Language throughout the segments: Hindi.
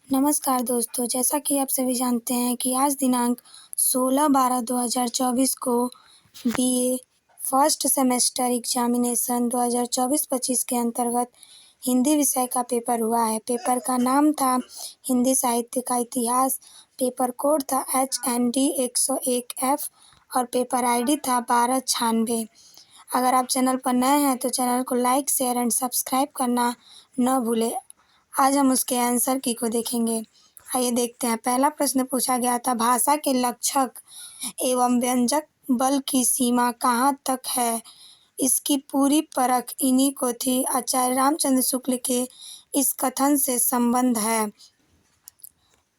नमस्कार दोस्तों, जैसा कि आप सभी जानते हैं कि आज दिनांक 16/12/2024 को बीए फर्स्ट सेमेस्टर एग्जामिनेशन 2024-25 के अंतर्गत हिंदी विषय का पेपर हुआ है। पेपर का नाम था हिंदी साहित्य का इतिहास, पेपर कोड था HND 101F और पेपर ID था 1296। अगर आप चैनल पर नए हैं तो चैनल को लाइक, शेयर एंड सब्सक्राइब करना न भूलें। आज हम उसके आंसर की को देखेंगे। आइए देखते हैं। पहला प्रश्न पूछा गया था, भाषा के लक्षक एवं व्यंजक बल की सीमा कहाँ तक है? इसकी पूरी परख इन्हीं को थी। आचार्य रामचंद्र शुक्ल के इस कथन से संबंध है।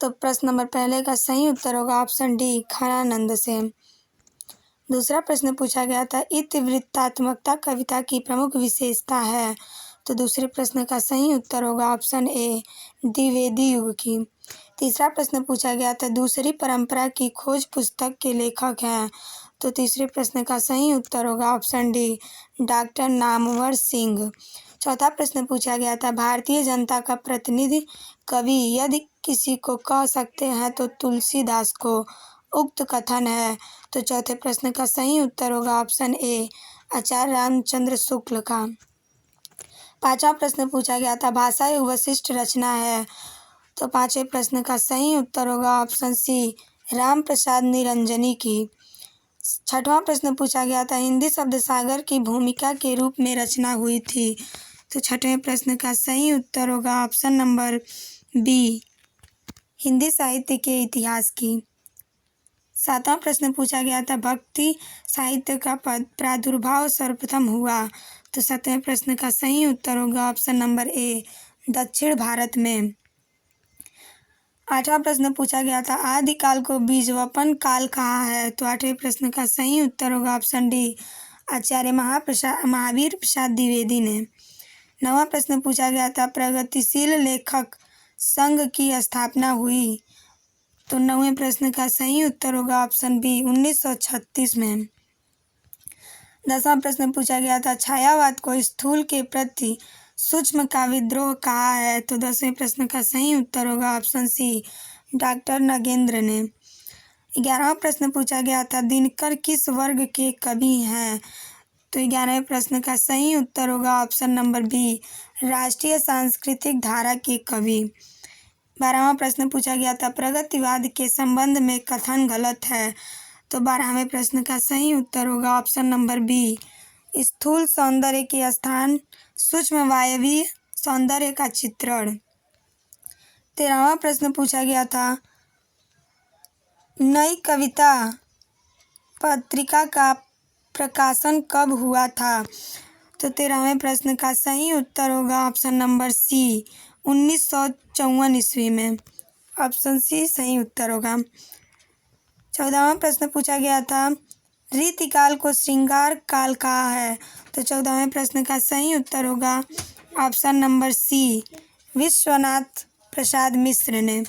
तो प्रश्न नंबर पहले का सही उत्तर होगा ऑप्शन डी, खानानंद से। दूसरा प्रश्न पूछा गया था, इतिवृत्तात्मकता कविता की प्रमुख विशेषता है। तो दूसरे प्रश्न का सही उत्तर होगा ऑप्शन ए, द्विवेदी युग की। तीसरा प्रश्न पूछा गया था, दूसरी परंपरा की खोज पुस्तक के लेखक हैं। तो तीसरे प्रश्न का सही उत्तर होगा option D, doctor Namvar Singh. चौथा प्रश्न पूछा गया था, भारतीय जनता का प्रतिनिधि कवि यदि किसी को कह सकते हैं तो तुलसीदास को उक्त कथन है। तो चौथे प्रश्न का सही उत्तर होगा ऑप्शन ए, आचार्य रामचंद्र शुक्ल का। पांचवा प्रश्न पूछा गया था, भाषा एक वशिष्ठ रचना है। तो पांचवें प्रश्न का सही उत्तर होगा ऑप्शन सी, राम प्रसाद निरंजनी की। छठवां प्रश्न पूछा गया था, हिंदी शब्द सागर की भूमिका के रूप में रचना हुई थी। तो छठवें प्रश्न का सही उत्तर होगा ऑप्शन नंबर बी, हिंदी साहित्य के इतिहास की। सातवां प्रश्न पूछा गया था, भक्ति साहित्य का प्रादुर्भाव सर्वप्रथम हुआ। तो सातवें प्रश्न का सही उत्तर होगा ऑप्शन नंबर ए, दक्षिण भारत में। आठवां प्रश्न पूछा गया था, आदिकाल को बीजवपन काल कहा है। तो आठवें प्रश्न का सही उत्तर होगा ऑप्शन डी, आचार्य महावीर प्रसाद द्विवेदी ने। नौवां प्रश्न पूछा गया था, प्रगतिशील लेखक संघ की स्थापना हुई। तो नौवें प्रश्न का सही उत्तर होगा ऑप्शन बी, 1936 में। 10वां प्रश्न पूछा गया था, छायावाद को स्थूल के प्रति सूक्ष्म का विद्रोह कहा है। तो 10वें प्रश्न का सही उत्तर होगा ऑप्शन सी, डॉक्टर नगेंद्र ने। 11वां प्रश्न पूछा गया था, दिनकर किस वर्ग के कवि हैं। तो 11वें प्रश्न का सही उत्तर होगा ऑप्शन नंबर बी, राष्ट्रीय सांस्कृतिक धारा के कवि। 12वां प्रश्न पूछा गया था, प्रगतिवाद के संबंध में कथन गलत है। तो 12वें प्रश्न का सही उत्तर होगा ऑप्शन नंबर बी, स्थूल सौंदर्य के स्थान सूक्ष्म वायवीय सौंदर्य का चित्रण। 13वां प्रश्न पूछा गया था, नई कविता पत्रिका का प्रकाशन कब हुआ था। तो 13वें प्रश्न का सही उत्तर होगा ऑप्शन नंबर सी, 1954 ईस्वी में। ऑप्शन सी सही उत्तर होगा। 14वां प्रश्न पूछा गया था, रीतिकाल को श्रृंगार काल कहा है। तो 14वें प्रश्न का सही उत्तर होगा option number C, Vishwanath Prasad Mishra ने।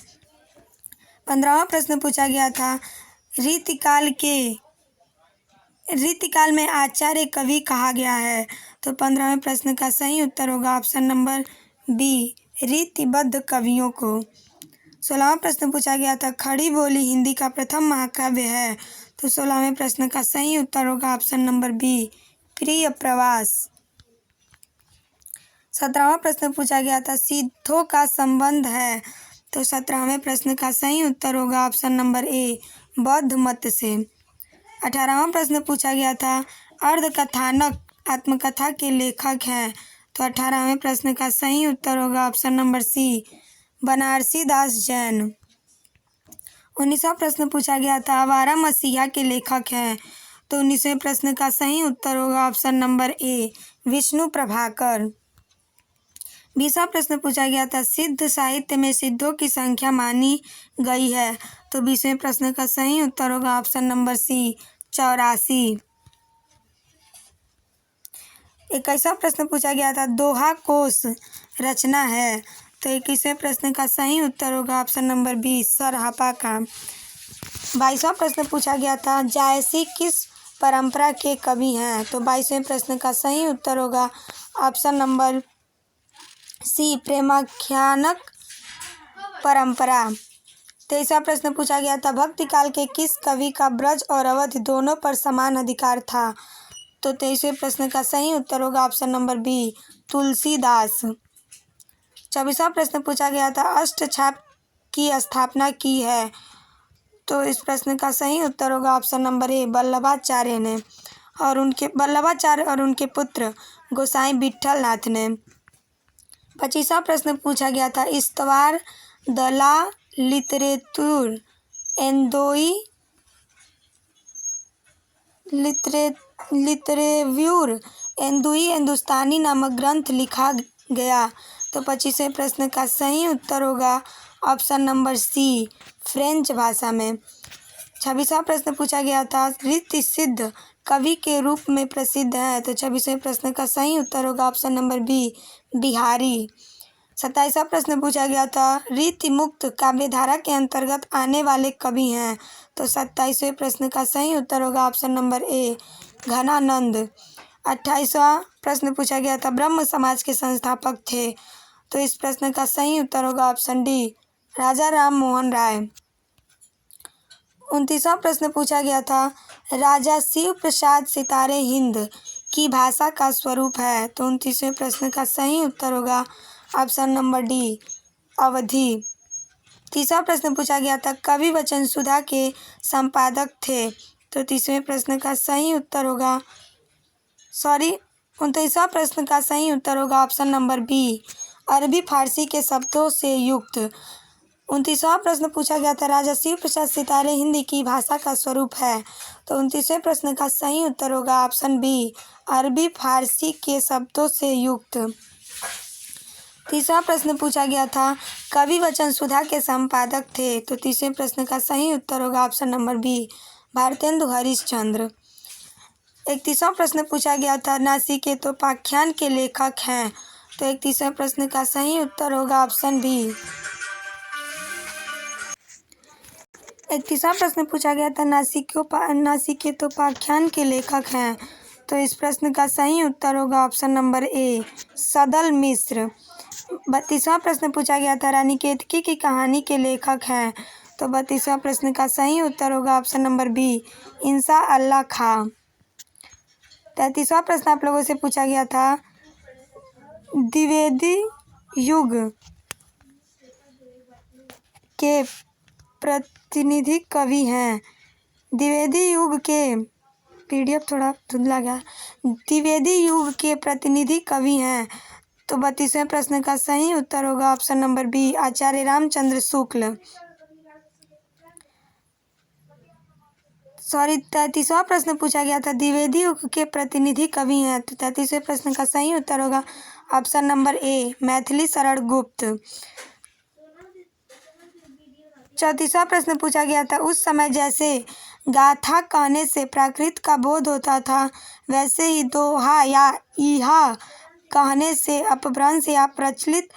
15वां प्रश्न पूछा गया था, रीतिकाल में आचार्य कवि कहा गया है। तो 15वें प्रश्न का सही उत्तर होगा ऑप्शन नंबर बी, रीतिबद्ध कवियों को। 16वां प्रश्न पूछा गया था, खड़ी बोली हिंदी का प्रथम महाकाव्य है। तो 16वें प्रश्न का सही उत्तर होगा ऑप्शन नंबर बी, प्रिय प्रवास। 17वां प्रश्न पूछा गया था, सिद्धों का संबंध है। तो 17वें प्रश्न का सही उत्तर होगा ऑप्शन नंबर ए, बौद्ध मत से। 18वां प्रश्न पूछा गया था, अर्धकथानक आत्मकथा के लेखक हैं। तो 18वें प्रश्न का सही उत्तर होगा ऑप्शन नंबर सी, बनारसी दास जैन। 19वां प्रश्न पूछा गया था, आवारा मसीहा के लेखक हैं। तो 19वें प्रश्न का सही उत्तर होगा option number A, Vishnu Prabhakar. 20वां प्रश्न पूछा गया था, सिद्ध साहित्य में सिद्धों की संख्या मानी गई है। तो 20वें प्रश्न का सही उत्तर होगा ऑप्शन नंबर सी, 84। 21वां प्रश्न पूछा गया था, दोहा कोश रचना है। तो 21वें प्रश्न का सही उत्तर होगा ऑप्शन नंबर बी, सरहपा का। 22वां प्रश्न पूछा गया था, जायसी किस परंपरा के कवि हैं। तो 22वें प्रश्न का सही उत्तर होगा ऑप्शन नंबर सी, प्रेमाख्यानक परंपरा। 23वां प्रश्न पूछा गया था, भक्ति काल के किस कवि का ब्रज और अवध दोनों पर समान अधिकार था? तो 23वें प्रश्न का सही उत्तर होगा ऑप्शन नंबर बी, तुलसीदास। 24वां प्रश्न पूछा गया था, अष्टछाप की स्थापना की है? तो इस प्रश्न का सही उत्तर होगा ऑप्शन नंबर ए, वल्लभाचार्य ने और उनके पुत्र गोसाई विठल नाथ ने। 25वां प्रश्न पूछा गया था, इस्तवार द ला लिटरेतुर लिटरेव्यूर एंदुई हिंदुस्तानी नामक ग्रंथ लिखा गया? तो 25वें प्रश्न का सही उत्तर होगा ऑप्शन नंबर सी, फ्रेंच भाषा में। 26वां प्रश्न पूछा गया था, रीति सिद्ध कवि के रूप में प्रसिद्ध है? तो 26वें प्रश्न का सही उत्तर होगा ऑप्शन नंबर बी, बिहारी। 27वां प्रश्न पूछा गया था, रीति मुक्त काव्यधारा के अंतर्गत आने वाले कवि हैं? तो 27वें प्रश्न का सही उत्तर होगा ऑप्शन नंबर ए, घनानंद। 28वां प्रश्न पूछा गया था, ब्रह्म समाज के संस्थापक थे? तो इस प्रश्न का सही उत्तर होगा ऑप्शन डी, राजा राम मोहन राय। 29वां प्रश्न पूछा गया था, राजा शिव प्रसाद सितारे हिंद की भाषा का स्वरूप है? तो 29वें प्रश्न का सही उत्तर होगा ऑप्शन नंबर डी, अवधी। 30वां प्रश्न पूछा गया था, कवि वचन सुधा के संपादक थे? तो 30वें प्रश्न का सही उत्तर होगा 29वां प्रश्न का सही उत्तर होगा ऑप्शन नंबर बी, अरबी फारसी के शब्दों से युक्त। 29वां प्रश्न पूछा गया था, राजा शिव प्रसाद सितारे हिंदी की भाषा का स्वरूप है? तो 29वें प्रश्न का सही उत्तर होगा ऑप्शन बी, अरबी फारसी के शब्दों से युक्त। 30वां प्रश्न पूछा गया था, कवि वचन सुधा के संपादक थे? तो 30वें प्रश्न का सही उत्तर होगा option number B, Bharatendu Harishchandra. 31वां प्रश्न पूछा गया था, नासिकेतोपाख्यान के लेखक हैं? तो 31वें प्रश्न का सही उत्तर होगा ऑप्शन बी। 31वां प्रश्न पूछा गया था, नासिकेतोपाख्यान के लेखक हैं? तो इस प्रश्न का सही उत्तर होगा ऑप्शन नंबर ए, सदल मिश्र। 32वां प्रश्न पूछा गया था, रानी केतकी की कहानी के लेखक हैं? तो 32वां प्रश्न का सही उत्तर होगा ऑप्शन नंबर बी, इंसा अल्लाह खां। 33वां प्रश्न आप लोगों से पूछा गया था, द्विवेदी युग के प्रतिनिधि कवि हैं? द्विवेदी युग के PDF थोड़ा धुंधला गया। द्विवेदी युग के प्रतिनिधि कवि हैं? तो 32वें प्रश्न का सही उत्तर होगा ऑप्शन नंबर बी, आचार्य रामचंद्र शुक्ल। 33वां प्रश्न पूछा गया था, द्विवेदी युग के प्रतिनिधि कवि हैं? तो 33वें प्रश्न का सही उत्तर होगा ऑप्शन नंबर ए, मैथिली शरण गुप्त। 34वां प्रश्न पूछा गया था, उस समय जैसे गाथा कहने से प्राकृत का बोध होता था, वैसे ही दोहा या ईहा कहने से अपभ्रंश या प्रचलित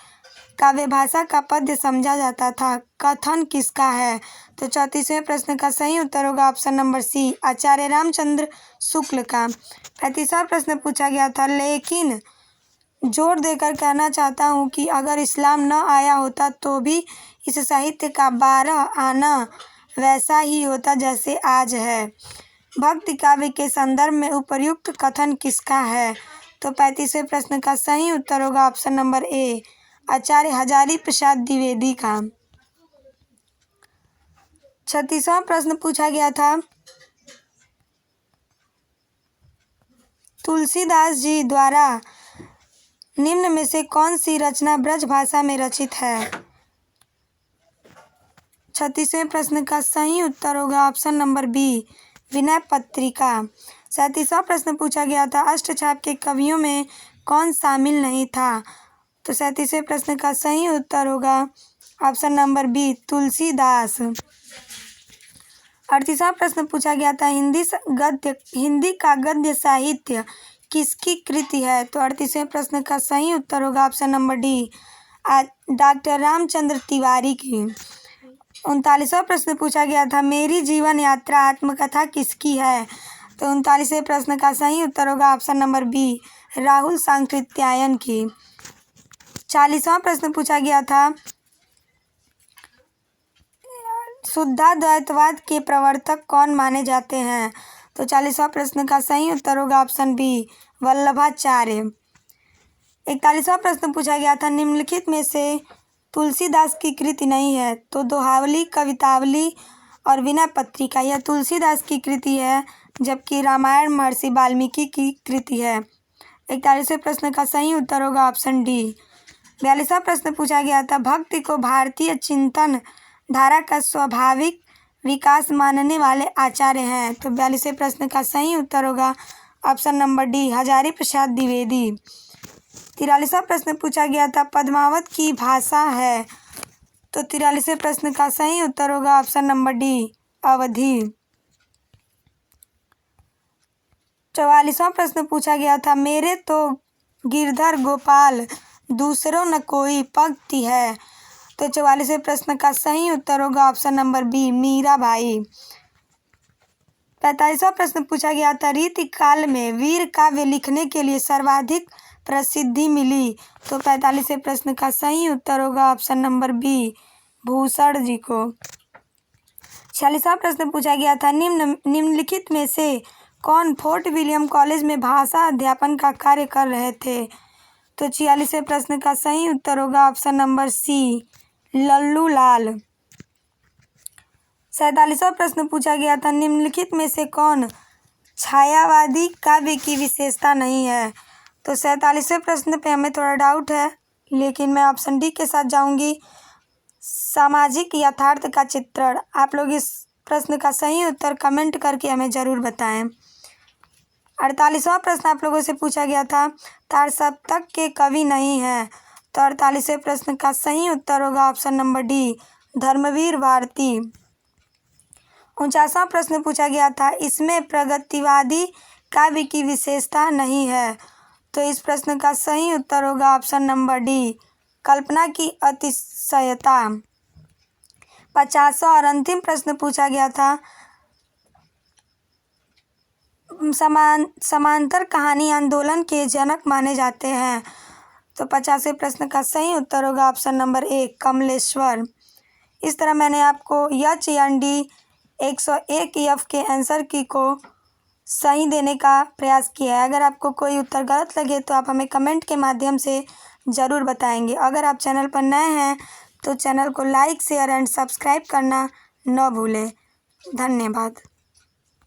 काव्य भाषा का पद्य समझा जाता था। कथन किसका है? तो 34वें प्रश्न का सही उत्तर होगा ऑप्शन नंबर सी, आचार्य रामचंद्र शुक्ल का। 35वां प्रश्न पूछा गया था, लेकिन जोर देकर कहना चाहता हूँ कि अगर इस्लाम न आया होता तो भी इस साहित्य का 12 आना वैसा ही होता जैसे आज है। भक्ति काव्य के संदर्भ में उपर्युक्त कथन किसका है? तो 35वें प्रश्न का सही उत्तर होगा ऑप्शन नंबर ए, आचार्य हजारी प्रसाद द्विवेदी का। 36वां प्रश्न पूछा गया था, तुलसीदास जी द्वारा निम्न में से कौन सी रचना ब्रज भाषा में रचित है? 36वें प्रश्न का सही उत्तर होगा option number B, Vinay Patrika. 37वां प्रश्न पूछा गया था, अष्टछाप के कवियों में कौन शामिल नहीं था? तो 37वें प्रश्न का सही उत्तर होगा ऑप्शन नंबर बी, तुलसीदास। 38वां प्रश्न पूछा गया था, हिंदी का गद्य साहित्य किसकी कृति है? तो 38वें प्रश्न का सही उत्तर होगा option number D, doctor Ramchandra Tiwari की। 39वां प्रश्न पूछा गया था, मेरी जीवन यात्रा आत्मकथा किसकी है? तो 39वें प्रश्न का सही उत्तर होगा option number B, Rahul Sankrityayan की। 40वां प्रश्न पूछा गया था, शुद्धाद्वैतवाद के प्रवर्तक कौन माने जाते हैं? तो 40वां प्रश्न का सही उत्तर होगा ऑप्शन बी, वल्लभाचार्य। 41वां प्रश्न पूछा गया था, निम्नलिखित में से तुलसीदास की कृति नहीं है। तो दोहावली, कवितावली और विनय पत्रिका यह तुलसीदास की कृति है, जबकि रामायण महर्षि वाल्मीकि की कृति है। 41वें प्रश्न का सही उत्तर होगा ऑप्शन डी। 42वां प्रश्न पूछा गया था, भक्ति को भारतीय चिंतन धारा का स्वाभाविक विकास मानने वाले आचार्य हैं। तो 42वें प्रश्न का सही उत्तर होगा option number D, Hazari Prasad Dwivedi. 43वां प्रश्न पूछा गया था, पद्मावत की भाषा है। तो 43वें प्रश्न का सही उत्तर होगा ऑप्शन नंबर डी, अवधी। 44वां प्रश्न पूछा गया था, मेरे तो गिरधर गोपाल दूसरों न कोई पंक्ति है। तो 44वें प्रश्न का सही उत्तर होगा ऑप्शन नंबर बी, मीराबाई। 45वां प्रश्न पूछा गया था, रीति काल में वीर काव्य लिखने के लिए सर्वाधिक प्रसिद्धि मिली। तो 45वें प्रश्न का सही उत्तर होगा option number B, Bhushan ji को। 46वां प्रश्न पूछा गया था, निम्नलिखित में से कौन फोर्ट विलियम कॉलेज में भाषा अध्यापन का कार्य कर रहे थे? तो 46वें प्रश्न का सही उत्तर होगा ऑप्शन नंबर सी, लल्लू लाल। 47वां प्रश्न पूछा गया था, निम्नलिखित में से कौन छायावादी काव्य की विशेषता नहीं है? तो 47वें प्रश्न पे हमें थोड़ा डाउट है, लेकिन मैं ऑप्शन डी के साथ जाऊंगी, सामाजिक यथार्थ का चित्रण। आप लोग इस प्रश्न का सही उत्तर कमेंट करके हमें ज़रूर बताएं। 48वां प्रश्न आप लोगों से पूछा गया था, तार सप्तक के कवि नहीं है। तो 48वें प्रश्न का सही उत्तर होगा option number D, Dharamvir Bharati. 49वां प्रश्न पूछा गया था, इसमें प्रगतिवादी काव्य की विशेषता नहीं है। तो इस प्रश्न का सही उत्तर होगा ऑप्शन नंबर डी, कल्पना की अतिशयता। 50वां और अंतिम प्रश्न पूछा गया था, समांतर कहानी आंदोलन के जनक माने जाते हैं। तो 50वें प्रश्न का सही उत्तर होगा ऑप्शन नंबर ए, कमलेश्वर। इस तरह मैंने आपको एच-एन-डी 101 एफ के आंसर की को सही देने का प्रयास किया है। अगर आपको कोई उत्तर गलत लगे तो आप हमें कमेंट के माध्यम से ज़रूर बताएंगे। अगर आप चैनल पर नए हैं तो चैनल को लाइक, शेयर एंड सब्सक्राइब करना न भूलें। धन्यवाद।